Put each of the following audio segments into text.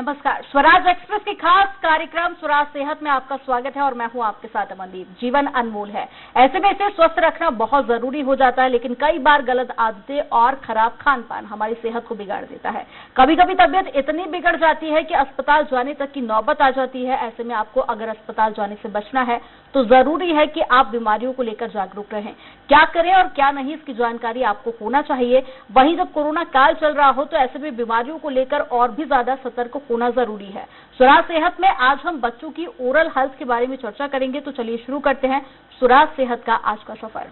नमस्कार। स्वराज एक्सप्रेस के खास कार्यक्रम स्वराज सेहत में आपका स्वागत है और मैं हूं आपके साथ अमनदीप। जीवन अनमोल है, ऐसे में इसे स्वस्थ रखना बहुत जरूरी हो जाता है, लेकिन कई बार गलत आदतें और खराब खान पान हमारी सेहत को बिगाड़ देता है। कभी कभी तबीयत इतनी बिगड़ जाती है कि अस्पताल जाने तक की नौबत आ जाती है। ऐसे में आपको अगर अस्पताल जाने से बचना है तो जरूरी है कि आप बीमारियों को लेकर जागरूक रहें। क्या करें और क्या नहीं, इसकी जानकारी आपको होना चाहिए। वहीं जब कोरोना काल चल रहा हो तो ऐसे में बीमारियों को लेकर और भी ज्यादा सतर्क होना जरूरी है। स्वराज सेहत में आज हम बच्चों की ओरल हेल्थ के बारे में चर्चा करेंगे। तो चलिए शुरू करते हैं स्वराज सेहत का आज का सफर।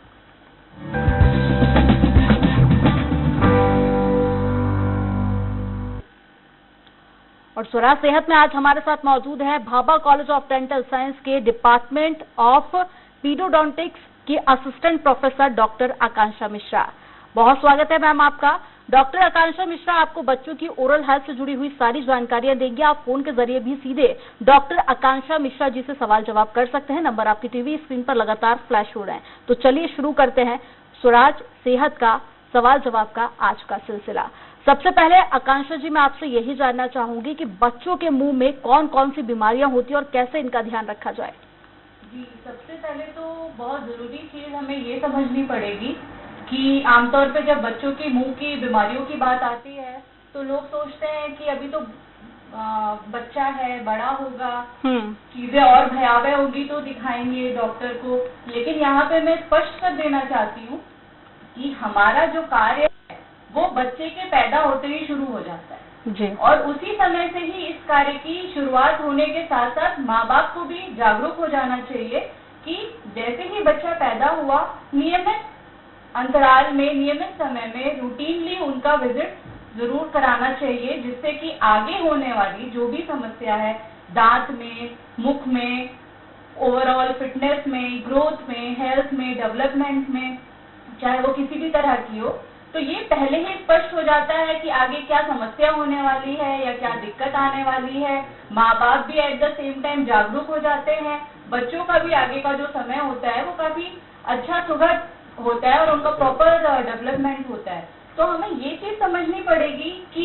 और स्वराज सेहत में आज हमारे साथ मौजूद है Bhabha college of dental science के डिपार्टमेंट ऑफ पीडोडोंटिक्स की असिस्टेंट प्रोफेसर डॉक्टर आकांक्षा मिश्रा। बहुत स्वागत है मैम आपका। डॉक्टर आकांक्षा मिश्रा आपको बच्चों की ओरल हेल्थ से जुड़ी हुई सारी जानकारियां देंगे। आप फोन के जरिए भी सीधे डॉक्टर आकांक्षा मिश्रा जी से सवाल जवाब कर सकते हैं। नंबर आपकी टीवी स्क्रीन पर लगातार फ्लैश हो रहे हैं। तो चलिए शुरू करते हैं स्वराज सेहत का सवाल जवाब का आज का सिलसिला। सबसे पहले आकांक्षा जी, मैं आपसे यही जानना चाहूंगी कि बच्चों के मुंह में कौन कौन सी बीमारियां होती है और कैसे इनका ध्यान रखा जाए। जी, सबसे पहले तो बहुत जरूरी चीज हमें ये समझनी पड़ेगी कि आमतौर पे जब बच्चों के मुंह की बीमारियों की बात आती है तो लोग सोचते हैं कि अभी तो बच्चा है, बड़ा होगा, चीजें और भयावह होगी तो दिखाएंगे डॉक्टर को। लेकिन यहाँ पे मैं स्पष्ट कर देना चाहती हूँ कि हमारा जो कार्य है वो बच्चे के पैदा होते ही शुरू हो जाता है जी। और उसी समय से ही इस कार्य की शुरुआत होने के साथ साथ माँ बाप को भी जागरूक हो जाना चाहिए कि जैसे ही बच्चा पैदा हुआ नियमित अंतराल में, नियमित समय में रूटीनली उनका विजिट जरूर कराना चाहिए, जिससे कि आगे होने वाली जो भी समस्या है दांत में, मुख में, ओवरऑल फिटनेस में, ग्रोथ में, हेल्थ में, डेवलपमेंट में, चाहे वो किसी भी तरह की हो, तो ये पहले ही स्पष्ट हो जाता है कि आगे क्या समस्या होने वाली है या क्या दिक्कत आने वाली है। माँ बाप भी एट द सेम टाइम जागरूक हो जाते हैं। बच्चों का भी आगे का जो समय होता है वो काफी अच्छा सुगम होता है और उनका प्रॉपर डेवलपमेंट होता है। तो हमें ये चीज समझनी पड़ेगी कि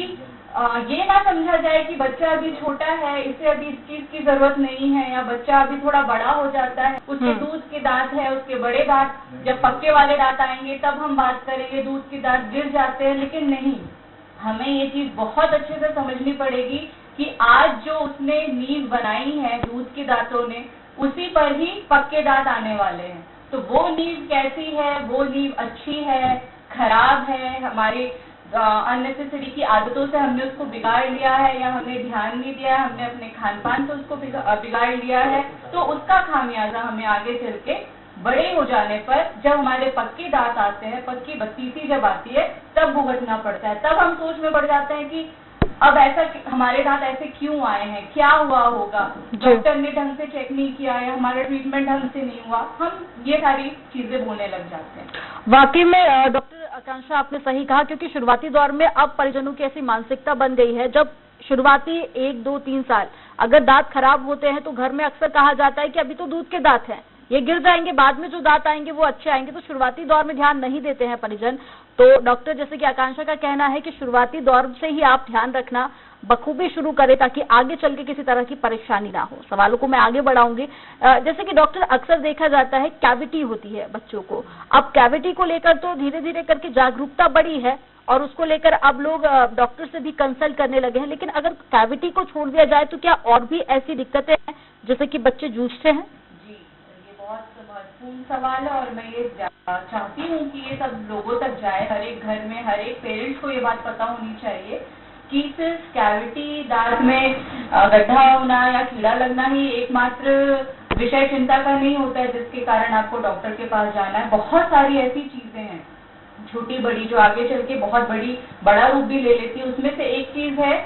ये ना समझा जाए कि बच्चा अभी छोटा है, इसे अभी इस चीज की जरूरत नहीं है, या बच्चा अभी थोड़ा बड़ा हो जाता है, उसके दूध के दांत है, उसके बड़े दांत, जब पक्के वाले दांत आएंगे तब हम बात करेंगे, दूध के दांत गिर जाते हैं। लेकिन नहीं, हमें ये चीज बहुत अच्छे से समझनी पड़ेगी कि आज जो उसने नींव बनाई है दूध के दांतों ने, उसी पर ही पक्के दांत आने वाले हैं। तो वो नींव कैसी है, वो नींव अच्छी है, खराब है, हमारी अननेसेसरी की आदतों से हमने उसको बिगाड़ लिया है या हमने ध्यान नहीं दिया है, हमने अपने खान पान से उसको बिगाड़ लिया है, तो उसका खामियाजा हमें आगे चल के बड़े हो जाने पर जब हमारे पक्के दांत आते हैं, पक्की बत्तीसी जब आती है, तब भुगतना पड़ता है। तब हम सोच में पड़ जाते हैं कि अब ऐसा हमारे दांत ऐसे क्यों आए हैं, क्या हुआ होगा, डॉक्टर ने ढंग से चेक नहीं किया या हमारा ट्रीटमेंट ढंग से नहीं हुआ, हम ये सारी चीजें बोलने लग जाते हैं। वाकई में डॉक्टर आकांक्षा आपने सही कहा, क्योंकि शुरुआती दौर में अब परिजनों की ऐसी मानसिकता बन गई है, जब शुरुआती 1, 2, 3 साल अगर दांत खराब होते हैं तो घर में अक्सर कहा जाता है कि अभी तो दूध के दांत हैं, ये गिर जाएंगे, बाद में जो दांत आएंगे वो अच्छे आएंगे। तो शुरुआती दौर में ध्यान नहीं देते हैं परिजन। तो डॉक्टर जैसे कि आकांक्षा का कहना है कि शुरुआती दौर से ही आप ध्यान रखना बखूबी शुरू करें ताकि आगे चल के किसी तरह की परेशानी ना हो। सवालों को मैं आगे बढ़ाऊंगी। जैसे कि डॉक्टर अक्सर देखा जाता है कैविटी होती है बच्चों को। अब कैविटी को लेकर तो धीरे धीरे करके जागरूकता बढ़ी है और उसको लेकर अब लोग डॉक्टर से भी कंसल्ट करने लगे हैं। लेकिन अगर कैविटी को छोड़ दिया जाए तो क्या और भी ऐसी दिक्कतें हैं जैसे कि बच्चे जूझते हैं? बहुत महत्वपूर्ण सवाल है और मैं ये चाहती हूँ कि ये सब लोगों तक जाए, हर एक घर में, हर एक पेरेंट्स को ये बात पता होनी चाहिए कि सिर्फ कैविटी, दांत में गड्ढा होना या कीड़ा लगना ही एकमात्र विषय चिंता का नहीं होता है जिसके कारण आपको डॉक्टर के पास जाना है। बहुत सारी ऐसी चीजें हैं छोटी बड़ी जो आगे चल के बहुत बड़ा रूप भी ले लेती है। उसमें से एक चीज है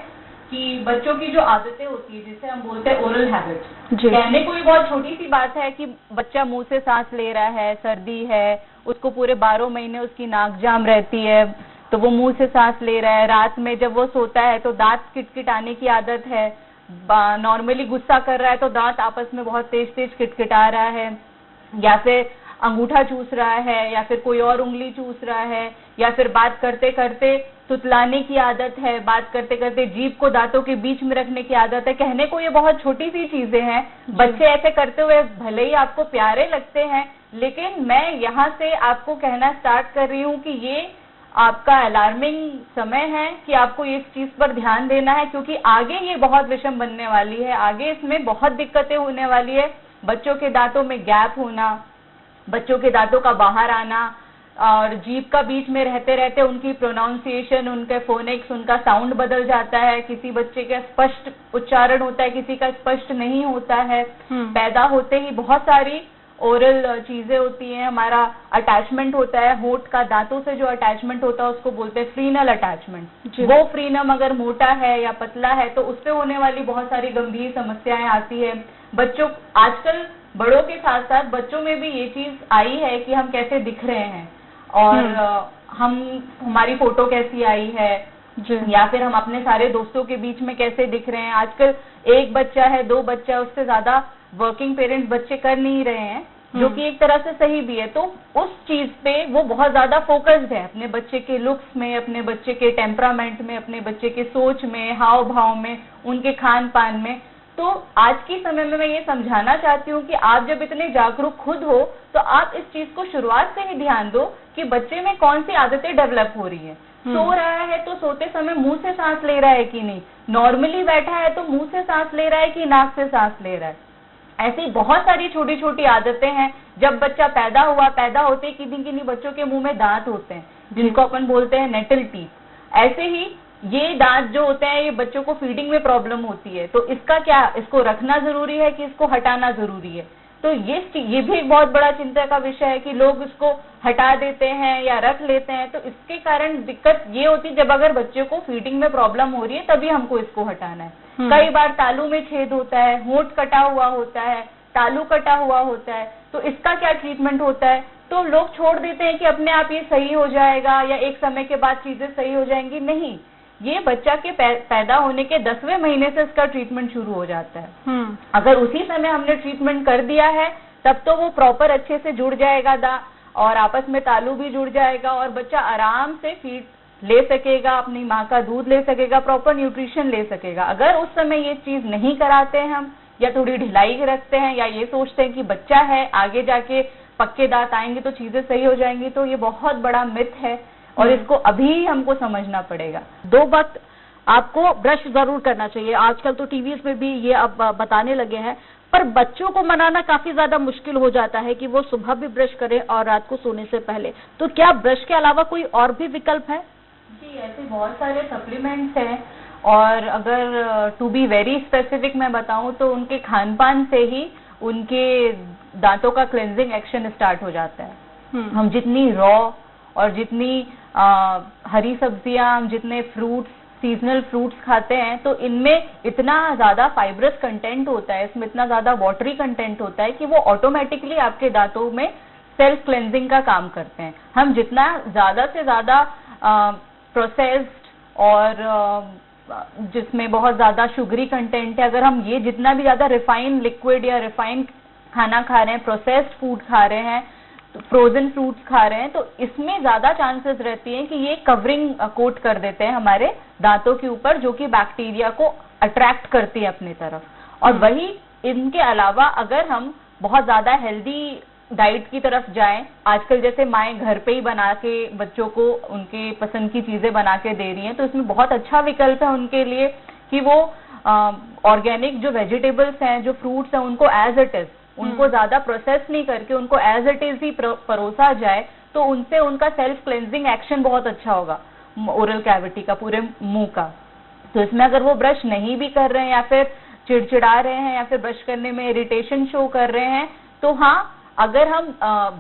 कि बच्चों की जो आदतें होती है जिसे हम बोलते हैं ओरल हैबिट्स। कहने को ही बहुत छोटी सी बात है कि बच्चा मुंह से सांस ले रहा है, सर्दी है, उसको पूरे 12 महीने उसकी नाक जाम रहती है तो वो मुंह से सांस ले रहा है। रात में जब वो सोता है तो दांत किटकिटाने की आदत है, नॉर्मली गुस्सा कर रहा है तो दांत आपस में बहुत तेज तेज किटकिटा रहा है, या फिर अंगूठा चूस रहा है या फिर कोई और उंगली चूस रहा है, या फिर बात करते करते तुतलाने की आदत है, बात करते करते जीभ को दांतों के बीच में रखने की आदत है। कहने को ये बहुत छोटी सी चीजें हैं, बच्चे ऐसे करते हुए भले ही आपको प्यारे लगते हैं, लेकिन मैं यहाँ से आपको कहना स्टार्ट कर रही हूँ कि ये आपका अलार्मिंग समय है कि आपको इस चीज पर ध्यान देना है, क्योंकि आगे ये बहुत विषम बनने वाली है, आगे इसमें बहुत दिक्कतें होने वाली है। बच्चों के दांतों में गैप होना, बच्चों के दांतों का बाहर आना, और जीभ का बीच में रहते रहते उनकी प्रोनाउंसिएशन, उनके फोनिक्स, उनका साउंड बदल जाता है। किसी बच्चे का स्पष्ट उच्चारण होता है, किसी का स्पष्ट नहीं होता है। पैदा होते ही बहुत सारी ओरल चीजें होती हैं, हमारा अटैचमेंट होता है होंठ का, दांतों से जो अटैचमेंट होता है उसको बोलते हैं फ्रीनल अटैचमेंट। वो फ्रीनम अगर मोटा है या पतला है तो उससे होने वाली बहुत सारी गंभीर समस्याएं आती है। बच्चों, आजकल बड़ों के साथ साथ बच्चों में भी ये चीज आई है कि हम कैसे दिख रहे हैं, और हमारी फोटो कैसी आई है, या फिर हम अपने सारे दोस्तों के बीच में कैसे दिख रहे हैं। आजकल एक बच्चा है, दो बच्चा है, उससे ज्यादा वर्किंग पेरेंट्स बच्चे कर नहीं रहे हैं, जो कि एक तरह से सही भी है। तो उस चीज पे वो बहुत ज्यादा फोकस्ड है, अपने बच्चे के लुक्स में, अपने बच्चे के टेम्परामेंट में, अपने बच्चे के सोच में, हाव भाव में, उनके खान पान में। तो आज के समय में मैं ये समझाना चाहती हूँ कि आप जब इतने जागरूक खुद हो तो आप इस चीज को शुरुआत से ही ध्यान दो कि बच्चे में कौन सी आदतें डेवलप हो रही है। सो रहा है तो सोते समय मुंह से सांस ले रहा है कि नहीं, नॉर्मली बैठा है तो मुंह से सांस ले रहा है कि नाक से सांस ले रहा है। ऐसी बहुत सारी छोटी छोटी आदतें हैं। जब बच्चा पैदा हुआ, पैदा होते ही किन्हीं बच्चों के मुंह में दांत होते हैं, जिनको अपन बोलते हैं नेटल टीथ। ऐसे ही ये दांत जो होते हैं, ये बच्चों को फीडिंग में प्रॉब्लम होती है, तो इसका क्या, इसको रखना जरूरी है कि इसको हटाना जरूरी है? तो ये भी एक बहुत बड़ा चिंता का विषय है कि लोग इसको हटा देते हैं या रख लेते हैं। तो इसके कारण दिक्कत ये होती है, जब अगर बच्चे को फीडिंग में प्रॉब्लम हो रही है तभी हमको इसको हटाना है। कई बार तालू में छेद होता है, होंठ कटा हुआ होता है, तालू कटा हुआ होता है, तो इसका क्या ट्रीटमेंट होता है? तो लोग छोड़ देते हैं कि अपने आप ये सही हो जाएगा या एक समय के बाद चीजें सही हो जाएंगी। नहीं, ये बच्चा के पैदा होने के 10वें महीने से इसका ट्रीटमेंट शुरू हो जाता है। अगर उसी समय हमने ट्रीटमेंट कर दिया है तब तो वो प्रॉपर अच्छे से जुड़ जाएगा और आपस में तालू भी जुड़ जाएगा और बच्चा आराम से फीड ले सकेगा, अपनी माँ का दूध ले सकेगा, प्रॉपर न्यूट्रिशन ले सकेगा। अगर उस समय ये चीज नहीं कराते हैं हम, या थोड़ी ढिलाई रखते हैं, या ये सोचते हैं कि बच्चा है आगे जाके पक्के दांत आएंगे तो चीजें सही हो जाएंगी, तो ये बहुत बड़ा मिथ है और इसको अभी हमको समझना पड़ेगा। 2 वक्त आपको ब्रश जरूर करना चाहिए। आजकल तो टीवीज में भी ये अब बताने लगे हैं, पर बच्चों को मनाना काफी ज्यादा मुश्किल हो जाता है कि वो सुबह भी ब्रश करें और रात को सोने से पहले। तो क्या ब्रश के अलावा कोई और भी विकल्प है? जी, ऐसे बहुत सारे सप्लीमेंट्स हैं, और अगर टू बी वेरी स्पेसिफिक मैं बताऊं तो उनके खान पान से ही उनके दांतों का क्लेंजिंग एक्शन स्टार्ट हो जाता है। हम जितनी रॉ और जितनी हरी सब्जियां, हम जितने फ्रूट्स, सीजनल फ्रूट्स खाते हैं, तो इनमें इतना ज्यादा फाइब्रस कंटेंट होता है, इसमें इतना ज्यादा वाटरी कंटेंट होता है कि वो ऑटोमेटिकली आपके दांतों में सेल्फ क्लेंजिंग का काम करते हैं। हम जितना ज्यादा से ज्यादा प्रोसेस्ड और जिसमें बहुत ज्यादा शुगरी कंटेंट है, अगर हम ये जितना भी ज्यादा रिफाइंड लिक्विड या रिफाइंड खाना खा रहे हैं, प्रोसेस्ड फूड खा रहे हैं, फ्रोजन फ्रूट्स खा रहे हैं, तो इसमें ज्यादा चांसेस रहती हैं कि ये कवरिंग कोट कर देते हैं हमारे दांतों के ऊपर, जो कि बैक्टीरिया को अट्रैक्ट करती है अपनी तरफ। और वही इनके अलावा अगर हम बहुत ज्यादा हेल्दी डाइट की तरफ जाएं, आजकल जैसे माएं घर पे ही बना के बच्चों को उनके पसंद की चीजें बना के दे रही हैं, तो इसमें बहुत अच्छा विकल्प है उनके लिए कि वो ऑर्गेनिक जो वेजिटेबल्स हैं, जो फ्रूट्स हैं, उनको एज इट इज, उनको ज्यादा प्रोसेस नहीं करके उनको एज इट इज ही परोसा जाए, तो उनसे उनका सेल्फ क्लेंजिंग एक्शन बहुत अच्छा होगा ओरल कैविटी का, पूरे मुंह का। तो इसमें अगर वो ब्रश नहीं भी कर रहे हैं या फिर चिड़चिड़ा रहे हैं या फिर ब्रश करने में इरिटेशन शो कर रहे हैं, तो हाँ, अगर हम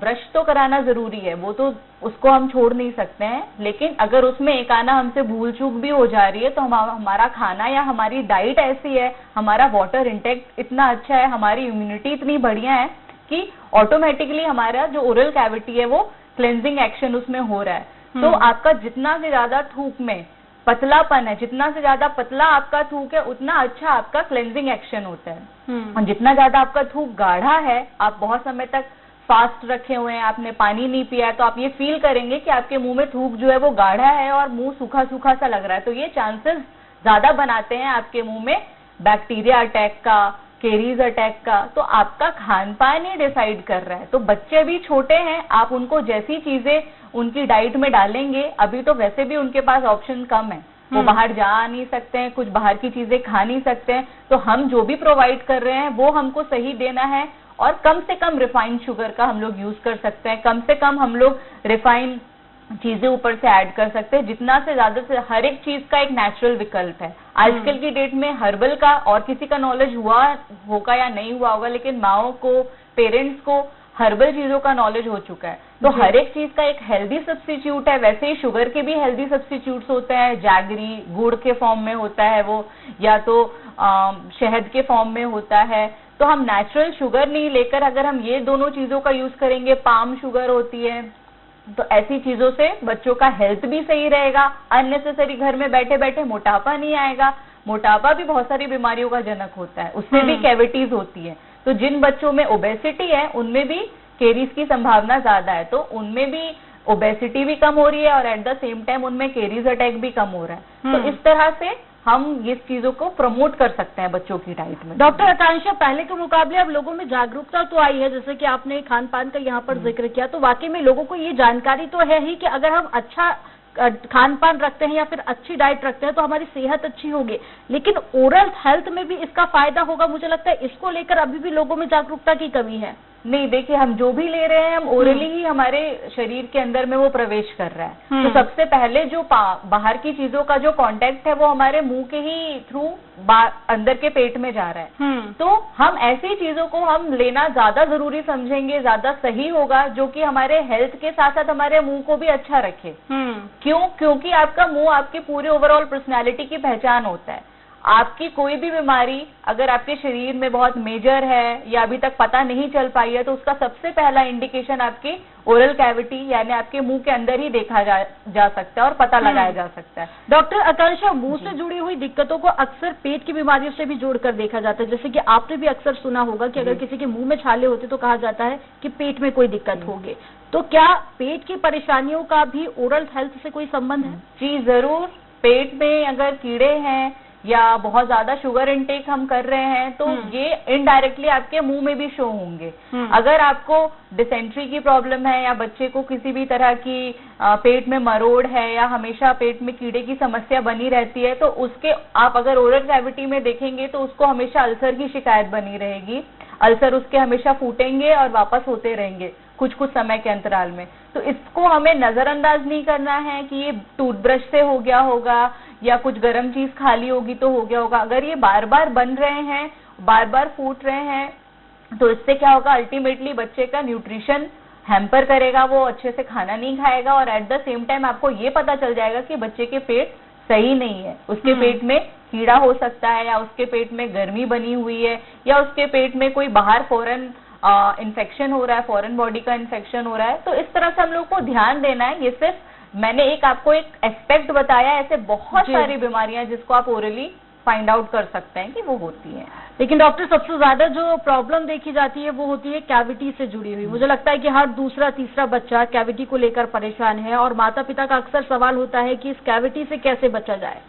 ब्रश तो कराना जरूरी है, वो तो उसको हम छोड़ नहीं सकते हैं, लेकिन अगर उसमें एक आना हमसे भूल चूक भी हो जा रही है तो हमारा खाना या हमारी डाइट ऐसी है, हमारा वाटर इंटेक इतना अच्छा है, हमारी इम्यूनिटी इतनी बढ़िया है कि ऑटोमेटिकली हमारा जो ओरल कैविटी है वो क्लेंजिंग एक्शन उसमें हो रहा है। तो आपका जितना से ज्यादा थूक में पतलापन है, जितना से ज्यादा पतला आपका थूक है, उतना अच्छा आपका क्लेंजिंग एक्शन होता है। और जितना ज्यादा आपका थूक गाढ़ा है, आप बहुत समय तक फास्ट रखे हुए हैं, आपने पानी नहीं पिया, तो आप ये फील करेंगे कि आपके मुंह में थूक जो है वो गाढ़ा है और मुंह सूखा सूखा सा लग रहा है। तो ये चांसेस ज्यादा बनाते हैं आपके मुंह में बैक्टीरिया अटैक का, केरीज अटैक का। तो आपका खान पान ही डिसाइड कर रहा है। तो बच्चे भी छोटे हैं, आप उनको जैसी चीजें उनकी डाइट में डालेंगे, अभी तो वैसे भी उनके पास ऑप्शन कम है, वो बाहर जा नहीं सकते हैं, कुछ बाहर की चीजें खा नहीं सकते हैं, तो हम जो भी प्रोवाइड कर रहे हैं वो हमको सही देना है। और कम से कम रिफाइंड शुगर का हम लोग यूज कर सकते हैं, कम से कम हम लोग रिफाइंड चीजें ऊपर से ऐड कर सकते हैं, जितना से ज्यादा से हर एक चीज का एक नेचुरल विकल्प है। आजकल की डेट में हर्बल का और किसी का नॉलेज हुआ होगा या नहीं हुआ होगा, लेकिन माओ को, पेरेंट्स को हर्बल चीजों का नॉलेज हो चुका है। तो हर एक चीज का एक हेल्दी सब्स्टिट्यूट है। वैसे ही शुगर के भी हेल्दी सब्स्टिट्यूट्स होते हैं, जैगरी गुड़ के फॉर्म में होता है वो, या तो शहद के फॉर्म में होता है। तो हम नेचुरल शुगर नहीं लेकर अगर हम ये दोनों चीजों का यूज करेंगे, पाम शुगर होती है, तो ऐसी चीजों से बच्चों का हेल्थ भी सही रहेगा, अननेसेसरी घर में बैठे बैठे मोटापा नहीं आएगा। मोटापा भी बहुत सारी बीमारियों का जनक होता है, उससे भी कैविटीज होती है। तो जिन बच्चों में ओबेसिटी है उनमें भी केरीज की संभावना ज्यादा है, तो उनमें भी ओबेसिटी भी कम हो रही है और एट द सेम टाइम उनमें केरीज अटैक भी कम हो रहा है। तो इस तरह से हम इस चीजों को प्रमोट कर सकते हैं बच्चों की डाइट में। डॉक्टर आकांक्षा, पहले के मुकाबले अब लोगों में जागरूकता तो आई है, जैसे कि आपने खान पान का यहाँ पर जिक्र किया, तो वाकई में लोगों को ये जानकारी तो है ही कि अगर हम अच्छा खान पान रखते हैं या फिर अच्छी डाइट रखते हैं तो हमारी सेहत अच्छी होगी, लेकिन ओरल हेल्थ में भी इसका फायदा होगा। मुझे लगता है इसको लेकर अभी भी लोगों में जागरूकता की कमी है। नहीं, देखिए, हम जो भी ले रहे हैं हम ओरली ही हमारे शरीर के अंदर में वो प्रवेश कर रहा है। तो सबसे पहले जो बाहर की चीजों का जो कांटेक्ट है वो हमारे मुंह के ही थ्रू अंदर के पेट में जा रहा है। तो हम ऐसी चीजों को हम लेना ज्यादा जरूरी समझेंगे, ज्यादा सही होगा, जो कि हमारे हेल्थ के साथ साथ हमारे मुंह को भी अच्छा रखे। क्यों? क्योंकि आपका मुंह आपकी पूरी ओवरऑल पर्सनैलिटी की पहचान होता है। आपकी कोई भी बीमारी अगर आपके शरीर में बहुत मेजर है या अभी तक पता नहीं चल पाई है, तो उसका सबसे पहला इंडिकेशन आपकी ओरल कैविटी यानी आपके मुंह के अंदर ही देखा जा सकता है और पता लगाया जा सकता है। डॉक्टर आकांक्षा, मुंह से जुड़ी हुई दिक्कतों को अक्सर पेट की बीमारियों से भी जोड़कर देखा जाता है, जैसे कि आपने भी अक्सर सुना होगा कि अगर किसी के मुंह में छाले होते तो कहा जाता है कि पेट में कोई दिक्कत होगी। तो क्या पेट की परेशानियों का भी ओरल हेल्थ से कोई संबंध है? जी जरूर। पेट में अगर कीड़े हैं या बहुत ज्यादा शुगर इनटेक हम कर रहे हैं तो ये इनडायरेक्टली आपके मुंह में भी शो होंगे। अगर आपको डिसेंट्री की प्रॉब्लम है या बच्चे को किसी भी तरह की पेट में मरोड़ है या हमेशा पेट में कीड़े की समस्या बनी रहती है, तो उसके आप अगर ओरल कैविटी में देखेंगे तो उसको हमेशा अल्सर की शिकायत बनी रहेगी। अल्सर उसके हमेशा फूटेंगे और वापस होते रहेंगे कुछ कुछ समय के अंतराल में। तो इसको हमें नजरअंदाज नहीं करना है कि ये टूथब्रश से हो गया होगा या कुछ गर्म चीज खा ली होगी तो हो गया होगा। अगर ये बार बार बन रहे हैं, बार बार फूट रहे हैं, तो इससे क्या होगा, अल्टीमेटली बच्चे का न्यूट्रिशन हैम्पर करेगा, वो अच्छे से खाना नहीं खाएगा और एट द सेम टाइम आपको ये पता चल जाएगा कि बच्चे के पेट सही नहीं है, उसके पेट में कीड़ा हो सकता है या उसके पेट में गर्मी बनी हुई है या उसके पेट में कोई बाहर फॉरेन इन्फेक्शन हो रहा है, फॉरेन बॉडी का इन्फेक्शन हो रहा है। तो इस तरह से हम लोग को ध्यान देना है। ये सिर्फ मैंने आपको एक एस्पेक्ट बताया, ऐसे बहुत सारी बीमारियां जिसको आप ओरली फाइंड आउट कर सकते हैं कि वो होती हैं। लेकिन डॉक्टर, सबसे ज्यादा जो प्रॉब्लम देखी जाती है वो होती है कैविटी से जुड़ी हुई। मुझे लगता है कि हर दूसरा तीसरा बच्चा कैविटी को लेकर परेशान है और माता पिता का अक्सर सवाल होता है कि इस कैविटी से कैसे बचा जाए।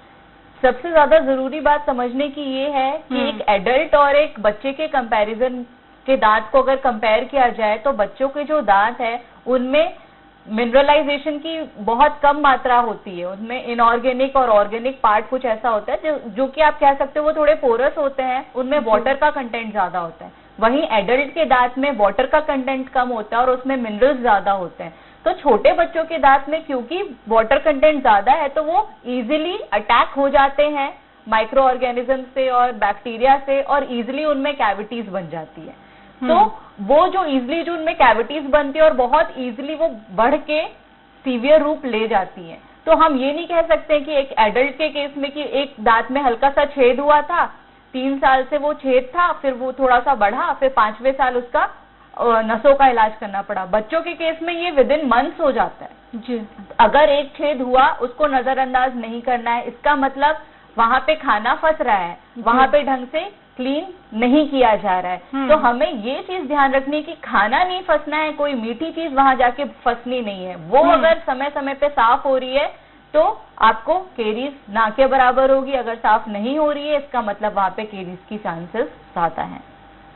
सबसे ज्यादा जरूरी बात समझने की ये है कि एक एडल्ट और एक बच्चे के कंपैरिजन के दांत को अगर कंपेयर किया जाए तो बच्चों के जो दांत है उनमें मिनरलाइजेशन की बहुत कम मात्रा होती है। उनमें इनऑर्गेनिक और ऑर्गेनिक पार्ट कुछ ऐसा होता है जो कि आप कह सकते हो वो थोड़े पोरस होते हैं, उनमें वाटर का कंटेंट ज्यादा होता है। वहीं एडल्ट के दांत में वाटर का कंटेंट कम होता है और उसमें मिनरल्स ज्यादा होते हैं। तो छोटे बच्चों के दांत में क्योंकि वाटर कंटेंट ज्यादा है तो वो इजीली अटैक हो जाते हैं माइक्रो ऑर्गेनिज्म से और बैक्टीरिया से और इजीली उनमें कैविटीज बन जाती है। तो वो जो इजीली जो उनमें कैविटीज बनती है और बहुत इजीली वो बढ़ के सीवियर रूप ले जाती हैं। तो हम ये नहीं कह सकते कि एक एडल्ट के केस में कि एक दांत में हल्का सा छेद हुआ था, 3 साल से वो छेद था, फिर वो थोड़ा सा बढ़ा, फिर 5वें साल उसका नसों का इलाज करना पड़ा। बच्चों के केस में ये विदिन मंथ्स हो जाता है जी। अगर एक छेद हुआ उसको नजरअंदाज नहीं करना है। इसका मतलब वहां पे खाना फंस रहा है, वहां पे ढंग से क्लीन नहीं किया जा रहा है। तो हमें ये चीज ध्यान रखनी कि खाना नहीं फंसना है, कोई मीठी चीज वहां जाके फंसनी नहीं है। वो अगर समय समय पे साफ हो रही है तो आपको केरीज ना के बराबर होगी। अगर साफ नहीं हो रही है इसका मतलब वहां पे केरीज की चांसेस ज्यादा हैं।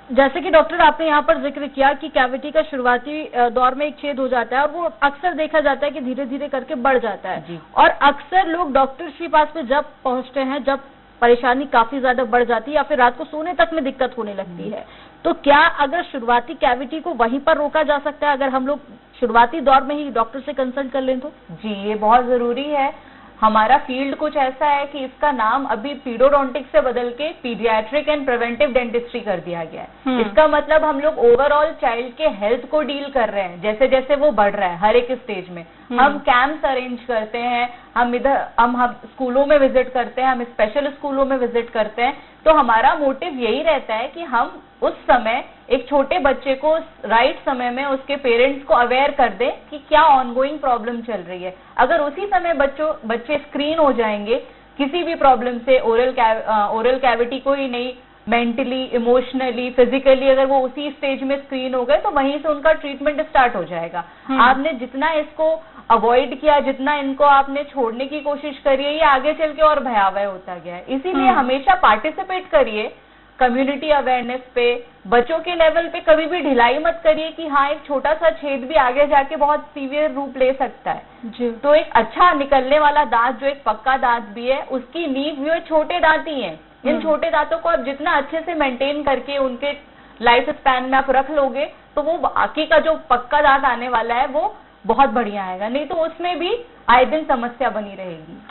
जैसे कि डॉक्टर आपने यहाँ पर जिक्र किया कि कैविटी का शुरुआती दौर में एक छेद हो जाता है और वो अक्सर देखा जाता है कि धीरे धीरे करके बढ़ जाता है जी। और अक्सर लोग डॉक्टर के पास में जब पहुंचते हैं जब परेशानी काफी ज्यादा बढ़ जाती है या फिर रात को सोने तक में दिक्कत होने लगती है, तो क्या अगर शुरुआती कैविटी को वहीं पर रोका जा सकता है अगर हम लोग शुरुआती दौर में ही डॉक्टर से कंसल्ट कर लें तो? जी, ये बहुत जरूरी है। हमारा फील्ड कुछ ऐसा है कि इसका नाम अभी पीडोडोंटिक्स से बदल के पीडियाट्रिक एंड प्रिवेंटिव डेंटिस्ट्री कर दिया गया है। इसका मतलब हम लोग ओवरऑल चाइल्ड के हेल्थ को डील कर रहे हैं। जैसे जैसे वो बढ़ रहा है हर एक स्टेज में हम कैंप्स अरेंज करते हैं, हम स्कूलों में विजिट करते हैं, हम स्पेशल स्कूलों में विजिट करते हैं। तो हमारा मोटिव यही रहता है कि हम उस समय एक छोटे बच्चे को राइट समय में उसके पेरेंट्स को अवेयर कर दें कि क्या ऑनगोइंग प्रॉब्लम चल रही है। अगर उसी समय बच्चे स्क्रीन हो जाएंगे किसी भी प्रॉब्लम से, ओरल कैविटी को ही नहीं, मेंटली, इमोशनली, फिजिकली, अगर वो उसी स्टेज में स्क्रीन हो गए तो वहीं से उनका ट्रीटमेंट स्टार्ट हो जाएगा। आपने जितना इसको अवॉइड किया, जितना इनको आपने छोड़ने की कोशिश करी है, ये आगे चल के और भयावह होता गया है। इसीलिए हमेशा पार्टिसिपेट करिए कम्युनिटी अवेयरनेस पे। बच्चों के लेवल पे कभी भी ढिलाई मत करिए कि हाँ एक छोटा सा छेद भी आगे जाके बहुत सीवियर रूप ले सकता है जी। तो एक अच्छा निकलने वाला दांत जो एक पक्का दांत भी है उसकी नींव जो छोटे दांत ही है। इन छोटे दांतों को आप जितना अच्छे से मेंटेन करके उनके लाइफ स्पैन में आप रख लोगे तो वो बाकी का जो पक्का दांत आने वाला है वो बहुत बढ़िया आएगा, नहीं तो उसमें भी आए दिन समस्या बनी रहेगी।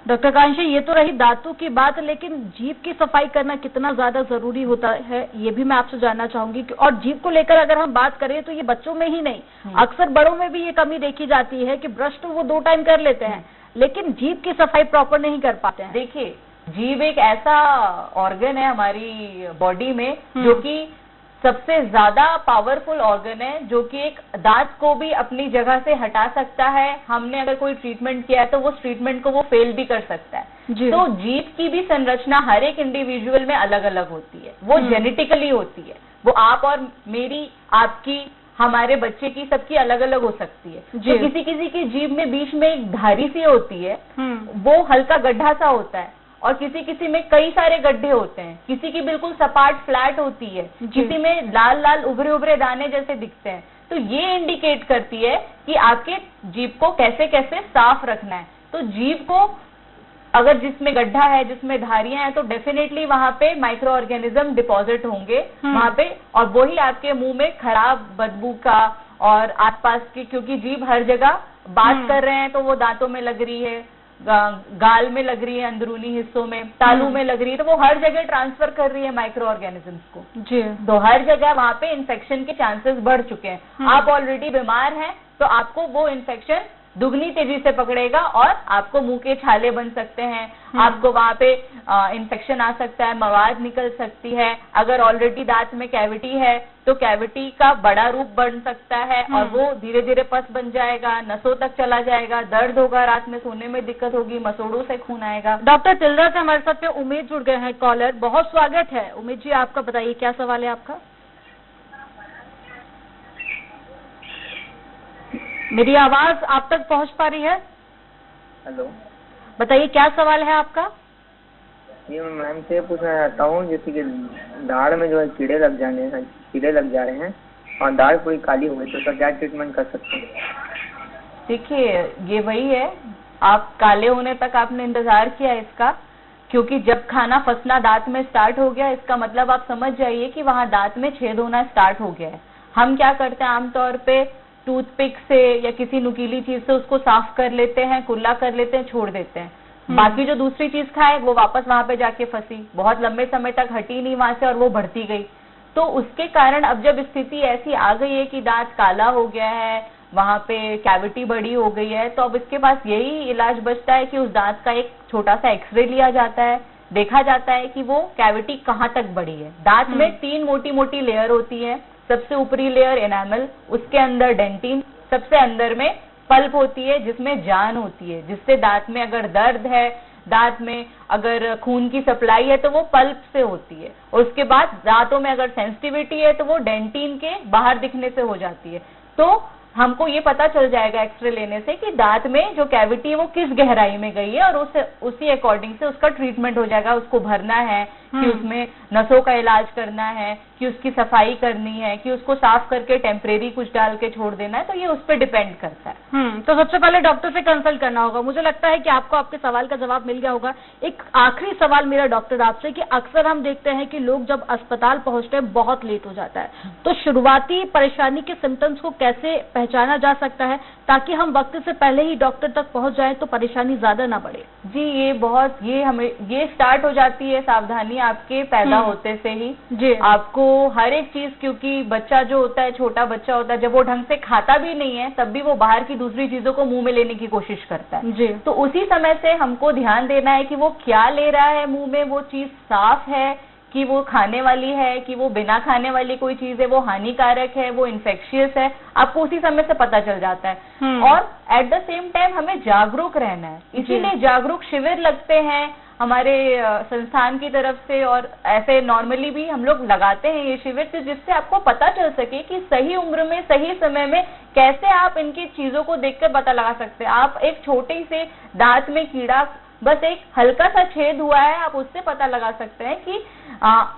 डॉक्टर कांशी, ये तो रही दांतों की बात, लेकिन जीभ की सफाई करना कितना ज्यादा जरूरी होता है ये भी मैं आपसे जानना चाहूंगी। और जीभ को लेकर अगर हम बात करें तो ये बच्चों में ही नहीं अक्सर बड़ों में भी ये कमी देखी जाती है कि ब्रश तो वो 2 टाइम कर लेते हैं लेकिन जीभ की सफाई प्रॉपर नहीं कर पाते हैं। देखिए, जीभ एक ऐसा ऑर्गन है हमारी बॉडी में जो कि सबसे ज्यादा पावरफुल ऑर्गन है, जो कि एक दांत को भी अपनी जगह से हटा सकता है। हमने अगर कोई ट्रीटमेंट किया है तो उस ट्रीटमेंट को वो फेल भी कर सकता है। तो जीभ की भी संरचना हर एक इंडिविजुअल में अलग अलग होती है, वो जेनेटिकली होती है। वो आप और मेरी, आपकी, हमारे बच्चे की, सबकी अलग अलग हो सकती है। तो किसी किसी की जीभ में बीच में एक धारी सी होती है, वो हल्का गड्ढा सा होता है, और किसी किसी में कई सारे गड्ढे होते हैं। किसी की बिल्कुल सपाट फ्लैट होती है, किसी में लाल लाल उभरे उभरे दाने जैसे दिखते हैं। तो ये इंडिकेट करती है कि आपके जीभ को कैसे कैसे साफ रखना है। तो जीभ को अगर जिसमें गड्ढा है, जिसमें धारियां हैं, तो डेफिनेटली वहां पे माइक्रो ऑर्गेनिज्म डिपॉजिट होंगे वहां पे, और वही आपके मुंह में खराब बदबू का और आसपास की, क्योंकि जीभ हर जगह बात कर रहे हैं तो वो दांतों में लग रही है, गाल में लग रही है, अंदरूनी हिस्सों में, तालू में लग रही है, तो वो हर जगह ट्रांसफर कर रही है माइक्रो ऑर्गेनिजम्स को जी। तो हर जगह वहां पे इन्फेक्शन के चांसेस बढ़ चुके हैं। आप ऑलरेडी बीमार हैं तो आपको वो इन्फेक्शन दुगनी तेजी से पकड़ेगा और आपको मुंह के छाले बन सकते हैं, आपको वहां पे इन्फेक्शन आ सकता है, मवाद निकल सकती है। अगर ऑलरेडी दांत में कैविटी है तो कैविटी का बड़ा रूप बन सकता है और वो धीरे धीरे पस बन जाएगा, नसों तक चला जाएगा, दर्द होगा, रात में सोने में दिक्कत होगी, मसोड़ों से खून आएगा। डॉक्टर तिलरा से हमारे साथ में उमेद जुड़ गए हैं कॉलर, बहुत स्वागत है। उमेद जी, आपका बताइए क्या सवाल है आपका? मेरी आवाज आप तक पहुंच पा रही है? हेलो, बताइए क्या सवाल है आपका? ये मैं मैम से पूछना चाहता हूँ, जैसे कि दाढ़ में जो है कीड़े लग जा रहे हैं और दाढ़ पूरी काली हो गई, तो उसका क्या ट्रीटमेंट कर सकते हैं? देखिए, ये वही है, आप काले होने तक आपने इंतजार किया इसका, क्योंकि जब खाना फंसना दांत में स्टार्ट हो गया इसका मतलब आप समझ जाइए कि वहां दांत में छेद होना स्टार्ट हो गया है। हम क्या करते हैं आमतौर पे, टूथपिक से या किसी नुकीली चीज से उसको साफ कर लेते हैं, कुल्ला कर लेते हैं, छोड़ देते हैं। बाकी जो दूसरी चीज खाए वो वापस वहां पे जाके फंसी, बहुत लंबे समय तक हटी नहीं वहां से और वो बढ़ती गई। तो उसके कारण अब जब स्थिति ऐसी आ गई है कि दांत काला हो गया है, वहां पे कैविटी बड़ी हो गई है, तो अब इसके पास यही इलाज बचता है कि उस दांत का एक छोटा सा एक्सरे लिया जाता है, देखा जाता है कि वो कैविटी कहाँ तक बढ़ी है। दांत में 3 मोटी मोटी लेयर होती है। सबसे ऊपरी लेयर एनामल, उसके अंदर डेंटिन, सबसे अंदर में पल्प होती है जिसमें जान होती है, जिससे दांत में अगर दर्द है, दांत में अगर खून की सप्लाई है तो वो पल्प से होती है, उसके बाद दांतों में अगर सेंसिटिविटी है तो वो डेंटिन के बाहर दिखने से हो जाती है। तो हमको ये पता चल जाएगा एक्सरे लेने से कि दांत में जो कैविटी है वो किस गहराई में गई है, और उसी अकॉर्डिंग से उसका ट्रीटमेंट हो जाएगा। उसको भरना है कि उसमें नसों का इलाज करना है, कि उसकी सफाई करनी है, कि उसको साफ करके टेम्परेरी कुछ डाल के छोड़ देना है, तो ये उस पर डिपेंड करता है। तो सबसे पहले डॉक्टर से कंसल्ट करना होगा। मुझे लगता है कि आपको आपके सवाल का जवाब मिल गया होगा। एक आखिरी सवाल मेरा डॉक्टर आपसे कि अक्सर हम देखते हैं कि लोग जब अस्पताल पहुंचते हैं बहुत लेट हो जाता है, तो शुरुआती परेशानी के सिम्टम्स को कैसे पहचाना जा सकता है ताकि हम वक्त से पहले ही डॉक्टर तक पहुंच जाएं तो परेशानी ज्यादा ना बढ़े? जी, ये स्टार्ट हो जाती है सावधानी आपके पैदा होते से ही। जी, आपको हर एक चीज, क्योंकि बच्चा जो होता है, छोटा बच्चा होता है, जब वो ढंग से खाता भी नहीं है तब भी वो बाहर की दूसरी चीजों को मुंह में लेने की कोशिश करता है। जी, तो उसी समय से हमको ध्यान देना है कि वो क्या ले रहा है मुंह में, वो चीज साफ है कि वो खाने वाली है, कि वो बिना खाने वाली कोई चीज है, वो हानिकारक है, वो इन्फेक्शियस है, आपको उसी समय से पता चल जाता है। और एट द सेम टाइम हमें जागरूक रहना है, इसीलिए जागरूक शिविर लगते हैं हमारे संस्थान की तरफ से, और ऐसे नॉर्मली भी हम लोग लगाते हैं ये शिविर, जिससे आपको पता चल सके कि सही उम्र में सही समय में कैसे आप इनकी चीजों को देखकर पता लगा सकते हैं। आप एक छोटे से दांत में कीड़ा, बस एक हल्का सा छेद हुआ है, आप उससे पता लगा सकते हैं कि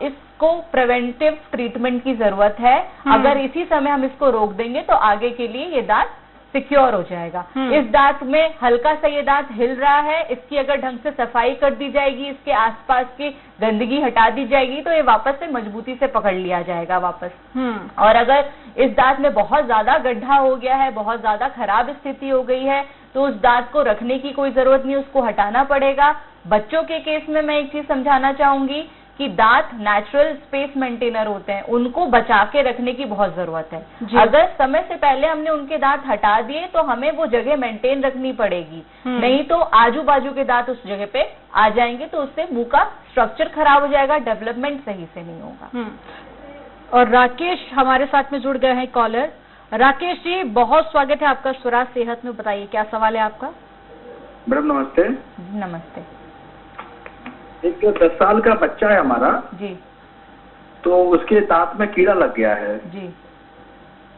इसको प्रिवेंटिव ट्रीटमेंट की जरूरत है। अगर इसी समय हम इसको रोक देंगे तो आगे के लिए ये दांत सिक्योर हो जाएगा। इस दांत में हल्का सा ये दांत हिल रहा है, इसकी अगर ढंग से सफाई कर दी जाएगी, इसके आसपास की गंदगी हटा दी जाएगी तो ये वापस से मजबूती से पकड़ लिया जाएगा वापस। और अगर इस दांत में बहुत ज्यादा गड्ढा हो गया है, बहुत ज्यादा खराब स्थिति हो गई है, तो उस दांत को रखने की कोई जरूरत नहीं, उसको हटाना पड़ेगा। बच्चों के केस में मैं एक चीज समझाना चाहूंगी कि दांत नेचुरल स्पेस मेंटेनर होते हैं, उनको बचा के रखने की बहुत जरूरत है। अगर समय से पहले हमने उनके दांत हटा दिए तो हमें वो जगह मेंटेन रखनी पड़ेगी, नहीं तो आजू बाजू के दांत उस जगह पे आ जाएंगे, तो उससे मुंह का स्ट्रक्चर खराब हो जाएगा, डेवलपमेंट सही से नहीं होगा। और राकेश हमारे साथ में जुड़ गए हैं कॉलर। राकेश जी, बहुत स्वागत है आपका स्वराज सेहत में। बताइए क्या सवाल है आपका? मैडम नमस्ते। नमस्ते। एक 10 साल का बच्चा है हमारा जी, तो उसके दांत में कीड़ा लग गया है जी,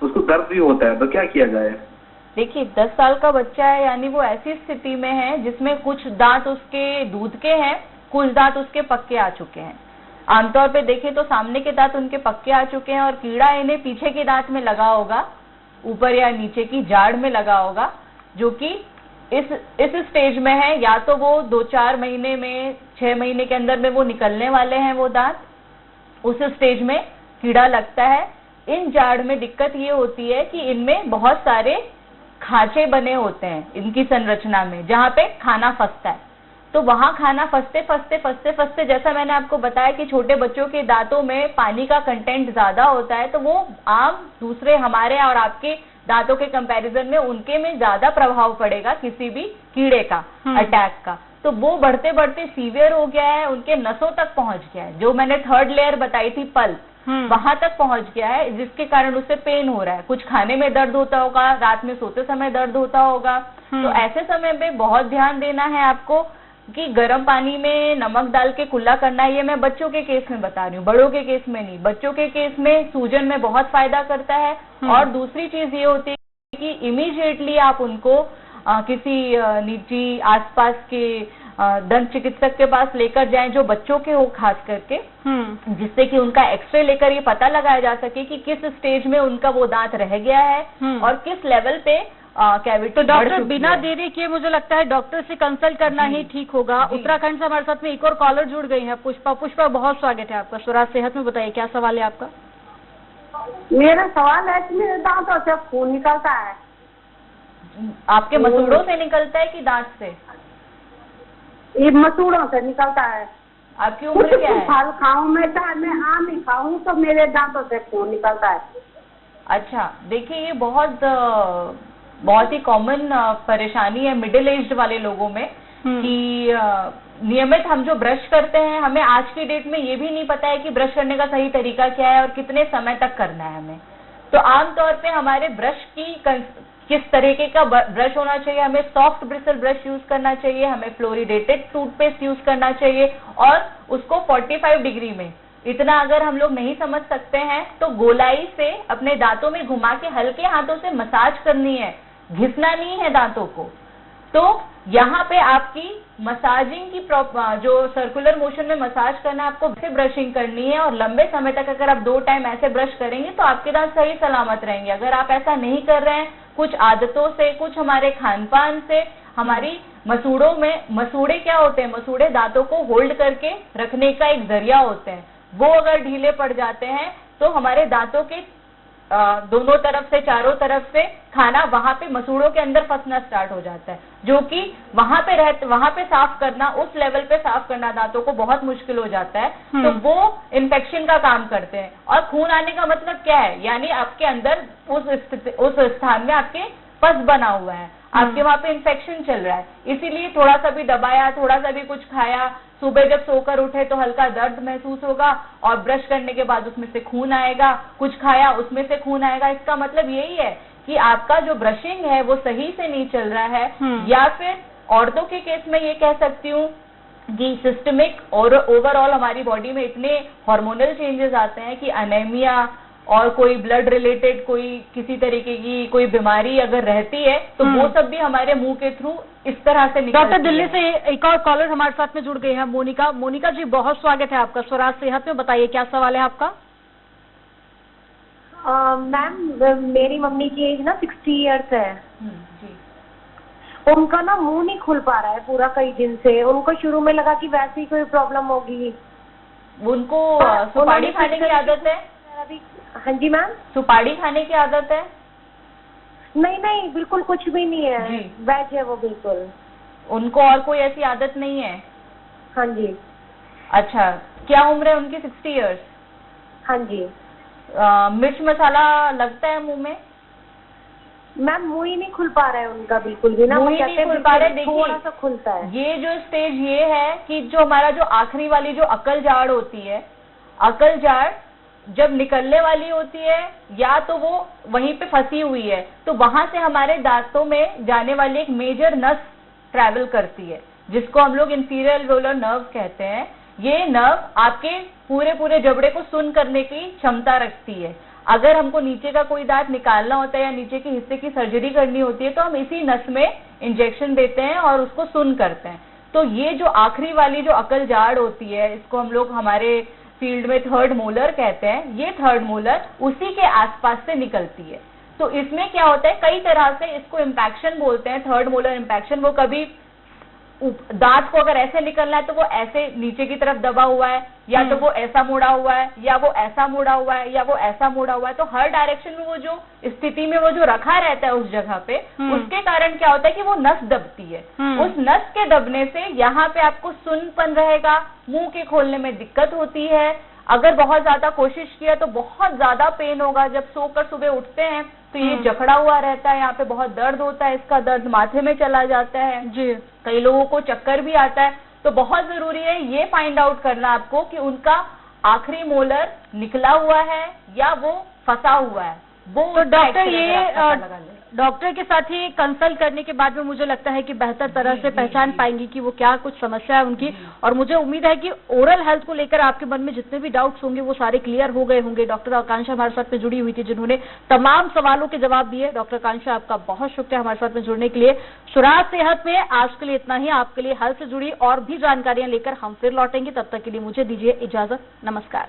उसको दर्द भी होता है, तो क्या किया जाए? देखिए 10 साल का बच्चा है, यानी वो ऐसी स्थिति में है जिसमें कुछ दांत उसके दूध के हैं, कुछ दांत उसके पक्के आ चुके हैं। आमतौर पे देखें तो सामने के दांत उनके पक्के आ चुके हैं और कीड़ा इन्हें पीछे के दांत में लगा होगा, ऊपर या नीचे की जाड़ में लगा होगा, जो कि इस स्टेज में है। या तो वो 2-4 महीने में, 6 महीने के अंदर में वो निकलने वाले हैं वो दांत, उस स्टेज में कीड़ा लगता है। इन जाड़ में दिक्कत ये होती है कि इनमें बहुत सारे खांचे बने होते हैं इनकी संरचना में, जहाँ पे खाना फंसता है। तो वहां खाना फंसते जैसा मैंने आपको बताया कि छोटे बच्चों के दांतों में पानी का कंटेंट ज्यादा होता है, तो वो आम दूसरे हमारे और आपके दांतों के कंपैरिजन में उनके में ज्यादा प्रभाव पड़ेगा किसी भी कीड़े का, अटैक का। तो वो बढ़ते बढ़ते सीवियर हो गया है, उनके नसों तक पहुंच गया है, जो मैंने 3rd लेयर बताई थी पल्प, वहां तक पहुंच गया है, जिसके कारण उसे पेन हो रहा है। कुछ खाने में दर्द होता होगा, रात में सोते समय दर्द होता होगा। तो ऐसे समय पे बहुत ध्यान देना है आपको कि गर्म पानी में नमक डाल के कुल्ला करना है। ये मैं बच्चों के केस में बता रही हूँ, बड़ों के केस में नहीं। बच्चों के केस में सूजन में बहुत फायदा करता है। और दूसरी चीज ये होती है कि इमीडिएटली आप उनको किसी निजी आसपास के दंत चिकित्सक के पास लेकर जाएं, जो बच्चों के हो खास करके, जिससे कि उनका एक्सरे लेकर ये पता लगाया जा सके कि किस स्टेज में उनका वो दांत रह गया है और किस लेवल पे कैविटी। तो डॉक्टर बिना देरी किए मुझे लगता है डॉक्टर से कंसल्ट करना ही ठीक होगा। उत्तराखंड से हमारे साथ में एक और कॉलर जुड़ गई है, पुष्पा। पुष्पा, बहुत स्वागत है आपका स्वराज सेहत में। बताइए क्या सवाल है आपका? मेरा सवाल है कि मेरे दांतों से खून निकलता है। आपके मसूड़ों से निकलता है कि दांत से? ये मसूड़ों से निकलता है। आपकी उम्र क्या है? फल खाऊं मैं, चाहे मैं आम ही खाऊं, तो मेरे दांतों से खून निकलता है। अच्छा, देखिए ये बहुत ही कॉमन परेशानी है मिडिल एज्ड वाले लोगों में कि नियमित हम जो ब्रश करते हैं, हमें आज की डेट में ये भी नहीं पता है कि ब्रश करने का सही तरीका क्या है और कितने समय तक करना है हमें। तो आमतौर पे हमारे ब्रश की किस तरीके का ब्रश होना चाहिए, हमें सॉफ्ट ब्रिसल ब्रश यूज करना चाहिए, हमें फ्लोरिडेटेड टूथपेस्ट यूज करना चाहिए, और उसको 45 डिग्री में। इतना अगर हम लोग नहीं समझ सकते हैं तो गोलाई से अपने दांतों में घुमा के हल्के हाथों से मसाज करनी है, घिसना नहीं है दांतों को। तो यहाँ पे आपकी मसाजिंग की जो सर्कुलर मोशन में मसाज करना है, आपको ऐसे ब्रशिंग करनी है, और लंबे समय तक अगर आप 2 टाइम ऐसे ब्रश करेंगे तो आपके दांत सही सलामत रहेंगे। अगर आप ऐसा नहीं कर रहे हैं, कुछ आदतों से, कुछ हमारे खान पान से, हमारी मसूड़ों में, मसूड़े क्या होते हैं, मसूड़े दांतों को होल्ड करके रखने का एक जरिया होते हैं, वो अगर ढीले पड़ जाते हैं तो हमारे दांतों के दोनों तरफ से, चारों तरफ से खाना वहां पे मसूड़ों के अंदर फंसना स्टार्ट हो जाता है, जो कि वहां पे साफ करना, उस लेवल पे साफ करना दांतों को बहुत मुश्किल हो जाता है। तो वो इन्फेक्शन का काम करते हैं। और खून आने का मतलब क्या है, यानी आपके अंदर उस स्थान में आपके पस बना हुआ है, आपके वहां पे इन्फेक्शन चल रहा है। इसीलिए थोड़ा सा भी दबाया, थोड़ा सा भी कुछ खाया, सुबह जब सोकर उठे तो हल्का दर्द महसूस होगा, और ब्रश करने के बाद उसमें से खून आएगा, कुछ खाया उसमें से खून आएगा। इसका मतलब यही है कि आपका जो ब्रशिंग है वो सही से नहीं चल रहा है। या फिर औरतों के केस में ये कह सकती हूँ कि सिस्टमिक और ओवरऑल हमारी बॉडी में इतने हार्मोनल चेंजेस आते हैं कि अनेमिया और कोई ब्लड रिलेटेड कोई किसी तरीके की कोई बीमारी अगर रहती है तो वो सब भी हमारे मुंह के थ्रू इस तरह से निकलती है। डॉक्टर, दिल्ली से एक और कॉलर हमारे साथ में जुड़ गई है, मोनिका। मोनिका जी, बहुत स्वागत है आपका स्वराज सेहत में। बताइए क्या सवाल है आपका? मैम, मेरी मम्मी की एज ना 60 इयर्स है। जी। उनका ना मुंह नहीं खुल पा रहा है पूरा कई दिन से। उनको शुरू में लगा कि वैसे ही कोई प्रॉब्लम होगी। उनको सुपारी खाने की आदत है? हाँ जी मैम। सुपारी खाने की आदत है? नहीं नहीं, बिल्कुल कुछ भी नहीं है, वेज है वो बिल्कुल। उनको और कोई ऐसी आदत नहीं है? हाँ जी। अच्छा, क्या उम्र है उनकी? 60 इयर्स। हाँ जी। मिर्च मसाला लगता है मुंह में? मैम, मुंह ही नहीं खुल पा रहा है उनका बिल्कुल भी ना। मुंह ही नहीं खुल पा रहा है। देखिए, थोड़ा सा खुलता है। ये जो स्टेज ये है कि जो हमारा जो आखिरी वाली जो अकल जाड़ होती है, अकल जाड़ जब निकलने वाली होती है या तो वो वहीं पे फंसी हुई है, तो वहां से हमारे दांतों में जाने वाली एक मेजर नस ट्रैवल करती है, जिसको हम लोग इंफीरियर एल्वेओलर नर्व कहते हैं। ये नर्व आपके पूरे जबड़े को सुन्न करने की क्षमता रखती है। अगर हमको नीचे का कोई दांत निकालना होता है या नीचे के हिस्से की सर्जरी करनी होती है तो हम इसी नस में इंजेक्शन देते हैं और उसको सुन्न करते हैं। तो ये जो आखिरी वाली जो अकल जाड़ होती है, इसको हम लोग हमारे फील्ड में थर्ड मोलर कहते हैं। ये थर्ड मोलर उसी के आसपास से निकलती है। तो इसमें क्या होता है, कई तरह से इसको इम्पैक्शन बोलते हैं, थर्ड मोलर इम्पैक्शन। वो कभी दांत को अगर ऐसे निकलना है तो वो ऐसे नीचे की तरफ दबा हुआ है, या तो वो ऐसा मुड़ा हुआ है, या वो ऐसा मुड़ा हुआ है, या वो ऐसा मुड़ा हुआ है। तो हर डायरेक्शन में वो जो स्थिति में वो जो रखा रहता है उस जगह पे, उसके कारण क्या होता है कि वो नस दबती है। उस नस के दबने से यहाँ पे आपको सुन्नपन रहेगा, मुंह के खोलने में दिक्कत होती है। अगर बहुत ज्यादा कोशिश किया तो बहुत ज्यादा पेन होगा। जब सोकर सुबह उठते हैं तो ये जकड़ा हुआ रहता है, यहाँ पे बहुत दर्द होता है, इसका दर्द माथे में चला जाता है जी। कई लोगों को चक्कर भी आता है। तो बहुत जरूरी है ये फाइंड आउट करना आपको कि उनका आखिरी मोलर निकला हुआ है या वो फंसा हुआ है। वो तो डॉक्टर, ये डॉक्टर के साथ ही कंसल्ट करने के बाद में मुझे लगता है कि बेहतर तरह से पहचान पाएंगी कि वो क्या कुछ समस्या है उनकी। और मुझे उम्मीद है कि ओरल हेल्थ को लेकर आपके मन में जितने भी डाउट्स होंगे वो सारे क्लियर हो गए होंगे। डॉक्टर आकांक्षा हमारे साथ में जुड़ी हुई थी, जिन्होंने तमाम सवालों के जवाब दिए। डॉक्टर आकांक्षा, आपका बहुत शुक्रिया हमारे साथ में जुड़ने के लिए। स्वराज सेहत में आज के लिए इतना ही। आपके लिए हेल्थ से जुड़ी और भी जानकारियां लेकर हम फिर लौटेंगे। तब तक के लिए मुझे दीजिए इजाजत। नमस्कार।